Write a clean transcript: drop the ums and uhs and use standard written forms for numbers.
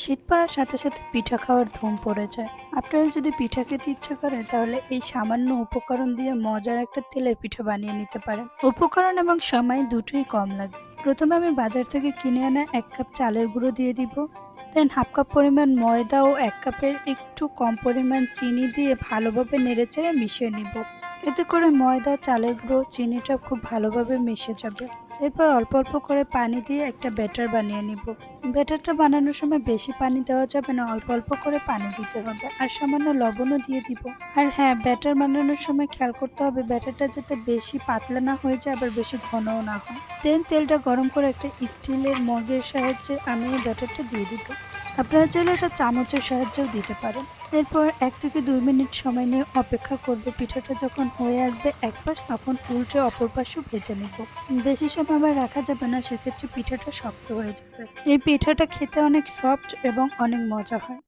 শীত পড়ার সাথে সাথে পিঠা খাওয়ার ধুম পড়ে যায়। আপনারা যদি পিঠা খেতে ইচ্ছে করে তাহলে এই সামান্য উপকরণ দিয়ে মজার একটা তেলের পিঠা বানিয়ে নিতে পারেন। উপকরণ এবং সময় দুটোই কম লাগবে। প্রথমে আমি বাজার থেকে কিনে আনা 1 কাপ চালের গুঁড়ো দিয়ে দিব। দেন হাফ কাপ পরিমাণ ময়দা ও 1 কাপের একটু কম পরিমাণ চিনি দিয়ে ভালোভাবে নেড়েচেড়ে মিশিয়ে নিব। এতে করে ময়দা, চালের গুঁড়ো, চিনিটা খুব ভালোভাবে মিশে যাবে। এরপর অল্প অল্প করে পানি দিয়ে একটা ব্যাটার বানিয়ে নিব। ব্যাটারটা বানানোর সময় বেশি পানি দেওয়া যাবে না, অল্প অল্প করে পানি দিতে হবে আর সামান্য লবণও দিয়ে দিব। আর হ্যাঁ, ব্যাটার বানানোর সময় খেয়াল করতে হবে ব্যাটারটা যাতে বেশি পাতলা না হয়ে যায় আবার বেশি ঘনও না হয়। দেন তেলটা গরম করে একটা স্টিলের মগের সাহায্যে আমি এই ব্যাটারটা দিয়ে দিব। আপনারা চাইলে এটা চামচের সাহায্যেও দিতে পারেন। এরপর 1 থেকে 2 মিনিট সময় নিয়ে অপেক্ষা করব। পিঠাটা যখন হয়ে আসবে এক পাশ, তখন উল্টে অপর পাশও ভেজে নেব। বেশি সময় আবার রাখা যাবে না, সেক্ষেত্রে পিঠাটা শক্ত হয়ে যাবে। এই পিঠাটা খেতে অনেক সফট এবং অনেক মজা হয়।